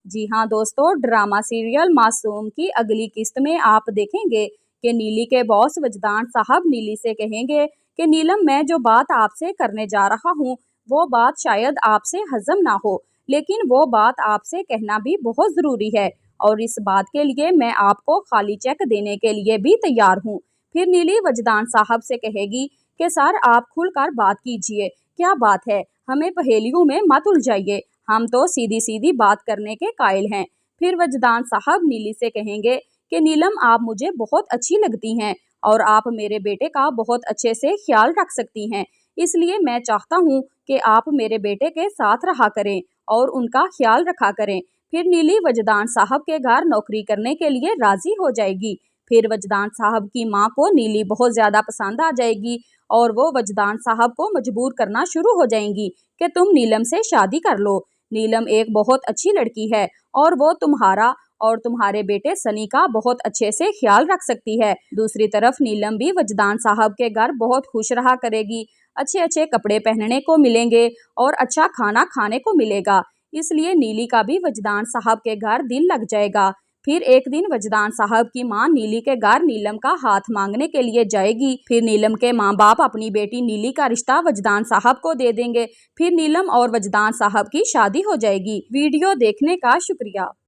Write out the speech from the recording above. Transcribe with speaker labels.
Speaker 1: जी हाँ दोस्तों, drama serial मासूम की अगली किस्त में आप देखेंगे कि नीली के बॉस वजदान साहब नीली से कहेंगे कि नीलम, मैं जो बात आपसे करने जा रहा हूँ वो बात शायद आपसे हजम ना हो, लेकिन वो बात आपसे कहना भी बहुत ज़रूरी है और इस बात के लिए मैं आपको खाली चेक देने के लिए भी तैयार हूँ। फिर नीली वजदान साहब से कहेगी कि सर, आप खुलकर बात कीजिए, क्या बात है, हमें पहेलियों में मत उलझाइए, हम तो सीधी सीधी बात करने के कायल हैं। फिर वजदान साहब नीली से कहेंगे कि नीलम, आप मुझे बहुत अच्छी लगती हैं और आप मेरे बेटे का बहुत अच्छे से ख्याल रख सकती हैं, इसलिए मैं चाहता हूँ कि आप मेरे बेटे के साथ रहा करें और उनका ख्याल रखा करें। फिर नीली वजदान साहब के घर नौकरी करने के लिए राजी हो जाएगी। फिर वजदान साहब की माँ को नीली बहुत ज़्यादा पसंद आ जाएगी और वो वजदान साहब को मजबूर करना शुरू हो जाएंगी कि तुम नीलम से शादी कर लो। नीलम एक बहुत अच्छी लड़की है और वो तुम्हारा और तुम्हारे बेटे सनी का बहुत अच्छे से ख्याल रख सकती है। दूसरी तरफ नीलम भी वजदान साहब के घर बहुत खुश रहा करेगी, अच्छे अच्छे कपड़े पहनने को मिलेंगे और अच्छा खाना खाने को मिलेगा, इसलिए नीली का भी वजदान साहब के घर दिल लग जाएगा। फिर एक दिन वजदान साहब की माँ नीली के घर नीलम का हाथ मांगने के लिए जाएगी। फिर नीलम के माँ बाप अपनी बेटी नीली का रिश्ता वजदान साहब को दे देंगे। फिर नीलम और वजदान साहब की शादी हो जाएगी। वीडियो देखने का शुक्रिया।